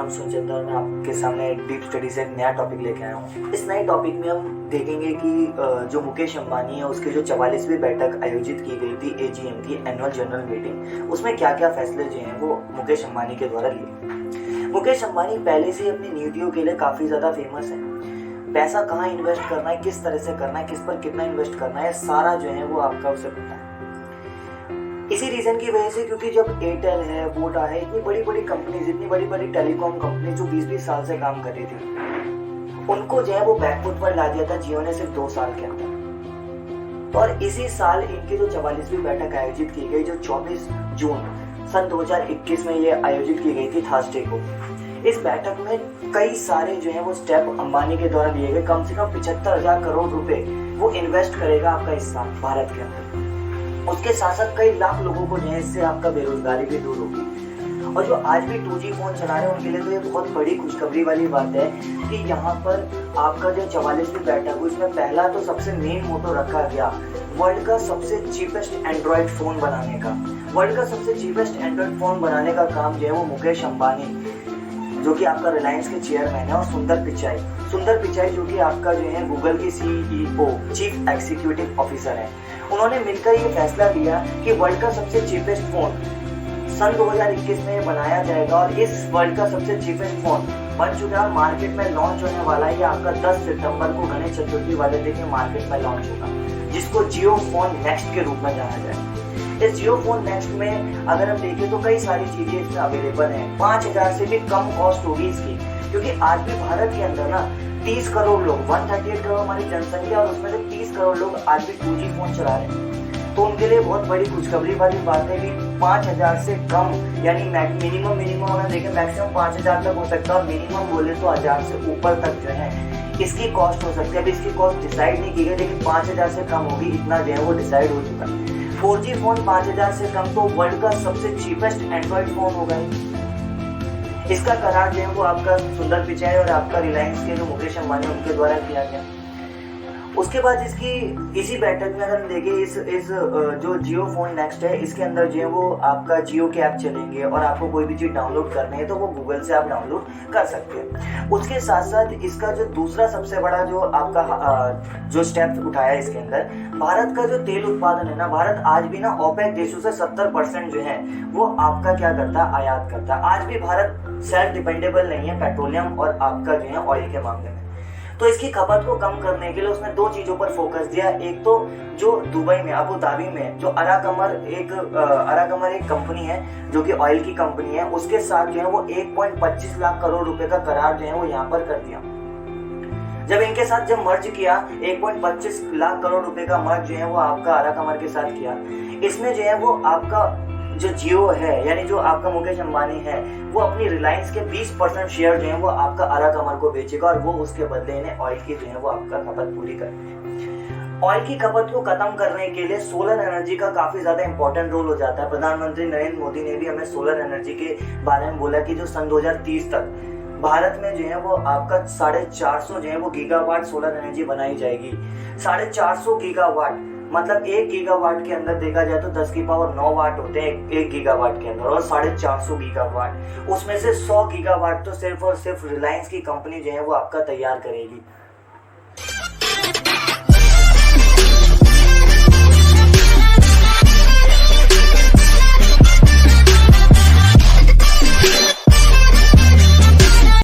नाम सुनचंदा और मैं आपके सामने एक डीप स्टडी से एक नया टॉपिक लेके आया हूँ। इस नए टॉपिक में हम देखेंगे कि जो मुकेश अंबानी है उसकी जो 44वीं बैठक आयोजित की गई थी एजीएम की एनुअल जनरल मीटिंग, उसमें क्या क्या फैसले जो हैं वो मुकेश अंबानी के द्वारा लिए। मुकेश अंबानी पहले से अपनी नीतियों के लिए काफ़ी ज़्यादा फेमस है। पैसा कहाँ इन्वेस्ट करना है, किस तरह से करना है, किस पर कितना इन्वेस्ट करना है, सारा जो है वो आपका उसे पता है। इसी रीजन की वजह से, क्योंकि जब एयरटेल है, वोडा है, इतनी बड़ी बड़ी कंपनीज, इतनी बड़ी बड़ी टेलीकॉम कंपनी जो 20-20 साल से काम कर रही थी, उनको जो है वो बैकफुट पर ला दिया था जियो ने सिर्फ 2 साल के अंदर। और इसी साल इनकी जो 44वीं बैठक आयोजित की गई, जो 24 जून सन 2021 में ये आयोजित की गई थी थर्सडे को। इस बैठक में कई सारे जो है वो स्टेप अंबानी के द्वारा लिए गए। कम से कम 75,000 करोड़ रुपए वो इन्वेस्ट करेगा आपका इस साल भारत के अंदर। उसके साथ साथ कई लाख लोगों को जो है इससे आपका बेरोजगारी भी दूर होगी। और जो आज भी 2G फोन चला रहे हैं उनके लिए तो ये बहुत बड़ी खुशखबरी वाली बात है कि यहाँ पर आपका जो 44वीं बैठक हुई, उसमें पहला तो सबसे मेन मोटो रखा गया वर्ल्ड का सबसे चीपेस्ट एंड्रॉइड फोन बनाने का। वर्ल्ड का सबसे चीपेस्ट एंड्रॉइड फोन बनाने का काम जो है वो मुकेश अंबानी, जो कि आपका रिलायंस के चेयरमैन है, और सुंदर पिचाई जो कि आपका जो है गूगल की CEO चीफ एग्जीक्यूटिव ऑफिसर है, उन्होंने मिलकर ये फैसला लिया कि वर्ल्ड का सबसे चीपेस्ट फोन सन 2021 में बनाया जाएगा। और इस वर्ल्ड का सबसे चीपेस्ट फोन बन चुका है, मार्केट में लॉन्च होने वाला है। ये आपका 10 सितंबर को गणेश चतुर्थी वाले दिन मार्केट में लॉन्च होगा, जिसको जियो फोन नेक्स्ट के रूप में जाना जाए। इस जियो फोन नेक्स्ट में अगर हम देखें तो कई सारी चीजें इसमें अवेलेबल हैं। 5,000 से भी कम कॉस्ट होगी इसकी, क्योंकि आज भी भारत के अंदर ना 30 करोड़ लोग, 138 करोड़ हमारी जनसंख्या, और उसमें से 30 करोड़ लोग आज भी 2G फोन चला रहे हैं। तो उनके लिए बहुत बड़ी खुशखबरी वाली बात है कि 5,000 से कम, यानी मिनिमम अगर देखें मैक्सिमम 5,000 तक हो सकता है, और मिनिमम बोले तो 1,000 से ऊपर तक जो है इसकी कॉस्ट हो सकती है। अभी इसकी कॉस्ट डिसाइड नहीं की गई, लेकिन 5,000 से कम होगी, इतना जो है वो डिसाइड हो चुका है। 4G फोन 5,000 से कम, तो वर्ल्ड का सबसे चीपेस्ट एंड्रॉइड फोन होगा। इसका करार जो है वो आपका सुंदर पिचाई और आपका रिलायंस के जो मुकेश अंबानी उनके द्वारा किया गया। उसके बाद इसी बैठक में अगर हम देखें, इस जो जियो फोन नेक्स्ट है, इसके अंदर जो है वो आपका जियो के ऐप चलेंगे, और आपको कोई भी चीज डाउनलोड करनी है तो वो गूगल से आप डाउनलोड कर सकते हैं। उसके साथ साथ इसका जो दूसरा सबसे बड़ा जो आपका जो स्टेप उठाया इसके अंदर, भारत का जो तेल उत्पादन है ना, भारत आज भी ना ओपेक देशों से 70% जो है वो आपका क्या करता है, आयात करता है। आज भी भारत सेल्फ डिपेंडेबल नहीं है पेट्रोलियम और आपका जो है ऑयल के मामले में। तो इसकी खपत को कम करने के लिए उसने 2 चीजों पर फोकस दिया। एक तो जो दुबई में, अबू धाबी में जो अराकमर एक कंपनी है जो कि ऑयल की कंपनी है, उसके साथ जो है वो 1.25 लाख करोड़ रुपए का करार जो है वो यहाँ पर कर दिया। जब इनके साथ मर्ज किया, 1.25 लाख करोड़ रुपए का मर्ज जो है वो आपका अराकमर के साथ किया। इसमें जो है वो आपका जो जियो है, यानी जो आपका मुकेश अंबानी है, वो अपनी रिलायंस के 20% शेयर जो है वो आपका अराकमर को बेचेगा, और वो उसके बदले इन्हें ऑयल की जो है वो आपका खपत पूरी करेंगे। ऑयल की खपत को खत्म करने के लिए सोलर एनर्जी का काफी ज्यादा इंपॉर्टेंट रोल हो जाता है। प्रधानमंत्री नरेंद्र मोदी ने भी हमें सोलर एनर्जी के बारे में बोला कि जो सन 2030 तक भारत में जो है वो आपका 450 जो है वो गीगावाट सोलर एनर्जी बनाई जाएगी। 450 गीगावाट मतलब 1 गीगावाट के अंदर देखा जाए तो 10 की पावर 9 वाट होते हैं 1 गीगावाट के अंदर, और 450 गीगावाट, उसमें से 100 गीगावाट तो सिर्फ और सिर्फ रिलायंस की कंपनी जो है वो आपका तैयार करेगी।